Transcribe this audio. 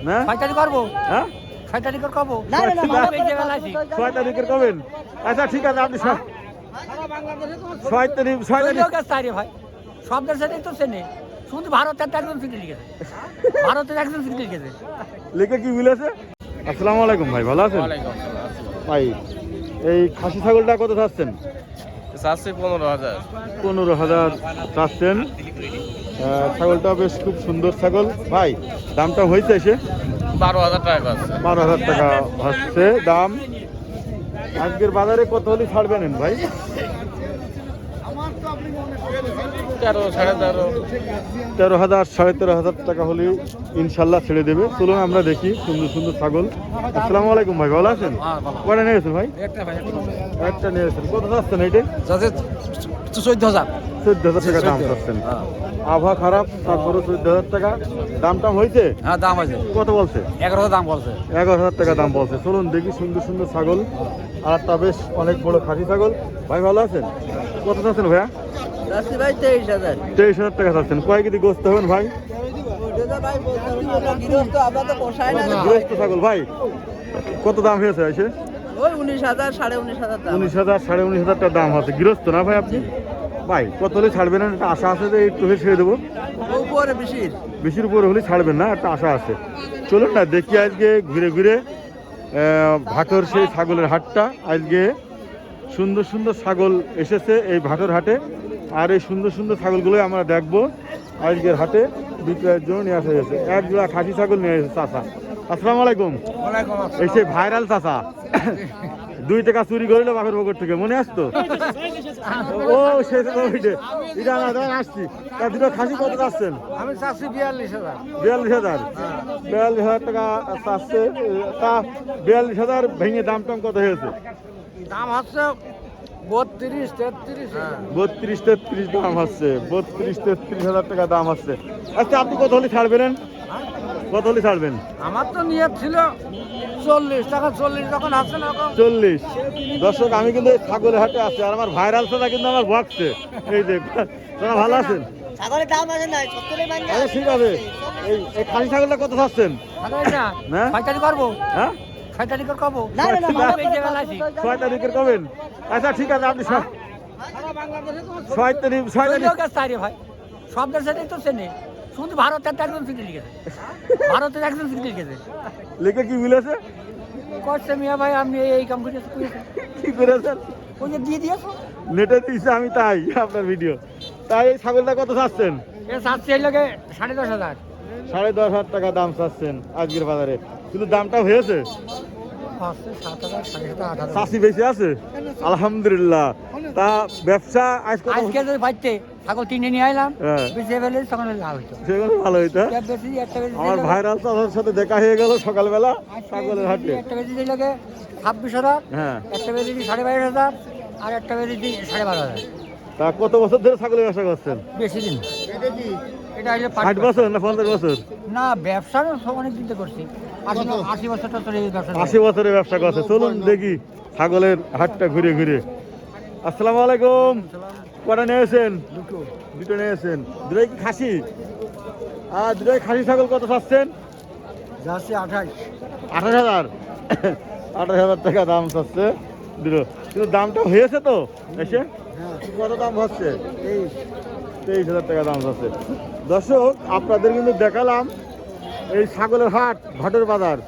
না 6 তারিখ করবো। হ্যাঁ 6 তারিখ করবো। না, না, না, 6 তারিখের কবেন? আচ্ছা ঠিক আছে আপনি 6 তারিখ ভাই সব দেশের তো চেনে, শুধু ভারতের একজন চিঠি লিখেছে। ভারতের একজন চিঠি লিখেছে। লিখে কি মিলেছে? আসসালামু আলাইকুম ভাই, ভালো আছেন? ভাই এই খাসি ছাগলটা কত চাচ্ছেন? 15,000 চাচ্ছেন। ছাগলটা বেশ খুব সুন্দর ছাগল। ভাই দামটা হয়েছে এসে 12,000 টাকা আছে। 12,000 টাকা হচ্ছে দাম। আজকের বাজারে কত হলে ছাড়বেন ভাই? 13,000 13,500 টাকা হলে ইনশাল্লাহ ছেড়ে দেবে। চলুন আমরা দেখি সুন্দর সুন্দর ছাগল। আসসালামু আলাইকুম ভাই, ভালো আছেন? কয়টা নিয়েছেন ভাই? একটা নিয়েছেন। কত চাচ্ছেন এইটা? 14,000 টাকা দাম চাচ্ছেন। আবহাওয়া খারাপ, তারপরে 14,000 টাকা দাম টাম হয়েছে? হ্যাঁ দাম আছে। কত বলছে? 11,000 দাম বলছে। 11,000 টাকা দাম বলছে। চলুন দেখি সুন্দর সুন্দর ছাগল। আর তা বেশ অনেক বড় খাসি ছাগল। ভাই ভালো আছেন? কত চাচ্ছেন ভাইয়া? ভাই 23,000 23,000 টাকা চাচ্ছেন। কয় কেজি গোস্ত হবেন ভাই? গৃহস্থ ছাগল ভাই কত দাম হয়েছে এসে? ওই 19,000 19,500 দাম। 19,000 19,500 টাকা দাম আছে। গৃহস্থ না ভাই আপনি? ভাই কত হলে ছাড়বেন? একটা আশা আছে যে একটু হলে ছেড়ে দেবো। উপরে বেশির উপরে হলে ছাড়বেন না, একটা আশা আছে। চলুন না দেখি আজকে ঘুরে ঘুরে ভাটর সেই ছাগলের হাটটা। আজকে সুন্দর সুন্দর ছাগল এসেছে এই ভাটর হাটে। আর এই সুন্দর সুন্দর ছাগলগুলোই আমরা দেখবো আজকের হাটে বিক্রয়ের জন্য নিয়ে আসা হয়েছে। এক জোড়া খাসি ছাগল নিয়ে এসেছে চাচা। আসসালামু আলাইকুম। এই সে ভাইরাল চাচা 2 টাকা চুরি করিল বাপের পকেট থেকে, মনে আসতো? ও সে এটা না আসছি। তা দুটো খাসি কত চাচ্ছেন? আমি চাচ্ছি 42,000। 42,000 টাকা চাচ্ছে। তা 42,000 ভেঙে দাম টাম কত হয়েছে? দাম হচ্ছে 32 33। দাম হচ্ছে 32-33,000 টাকা দাম হচ্ছে। আচ্ছা আপনি কত হলে ছাড়বেন? কত হলে ছাড়বেন? আমার তো নিয়ত ছিল 40 টাকা। 40 যখন আছে না 40। দর্শক আমি কিন্তু এই ছাগলের হাটে আছি আর আমার ভাইরাল ছাড়া কিন্তু আমার বকছে। এই যে তোরা ভালো আছেন? ছাগলের দাম আছে না 70 ভাঙা। আরে ঠিক আছে। এই খাসি ছাগলটা কত চাচ্ছেন? না 6 তারিখ করবো। হ্যাঁ 6 তারিখ করবো। না না না 6 তারিখের কবেন? আচ্ছা ঠিক আছে আপনি 6 তারিখ ভাই সব দেশের তো চেনে, শুধু ভারতের একজন চিঠি লিখেছে। ভারতের একজন চিঠি লিখেছে। লিখে কি মিলেছে? কষ্ট মিয়া ভাই আমি এই কাম করেছি। কি করেছেন? ওই যে দিয়ে দিয়েছো নেটে দিয়েছে আমি তাই আপনার ভিডিও। তাই এই ছাগলটা কত চাচ্ছেন? এ চাচ্ছি এই লোকে 10,500। 10,500 টাকা দাম চাচ্ছেন আজকের বাজারে। কিন্তু দামটা হয়েছে? 7,000 7,500 চাষি বেশি আছে আলহামদুলিল্লাহ। তা ব্যবসা আজকে যদি বাইতে ছাগল কিনে নিয়ে আইলাম, হ্যাঁ। বেশি ফেলে তখন লাভ হইতো। সেগুলো ভালো হইতো। বেশি একটা বেশি আমার ভাইরাল চাষের সাথে দেখা হয়ে গেল সকালবেলা ছাগলের হাটে। একটা বেশি দিলে 26,000, হ্যাঁ একটা বেশি 22,500 আর একটা বেশি 12,500। তা কত বছর ধরে ছাগলের ব্যবসা করছেন? বেশি দিন। এটা হলো 60 বছর না 50 বছর? না ব্যবসা অনেক দিন করছি। 80 বছরটা চলে এই ব্যবসা। 80 বছরের ব্যবসা করছে। চলুন দেখি ছাগলের হাটটা ঘুরে ঘুরে। আসসালামু আলাইকুম। কটা নিয়েছেন? দুটো নিয়েছেন। দুটোই কি খাসি? আর দুটোই খাসি ছাগল কত চাচ্ছেন? যাচ্ছে 28। 28,000 28,000 টাকা দাম চাচ্ছে দুটো। কিন্তু দামটা হয়েছে তো এসে? কত দাম হচ্ছে? 23,000 টাকা দাম হচ্ছে। দর্শক আপনাদের কিন্তু দেখালাম এই ছাগলের হাট ভাটের বাজার।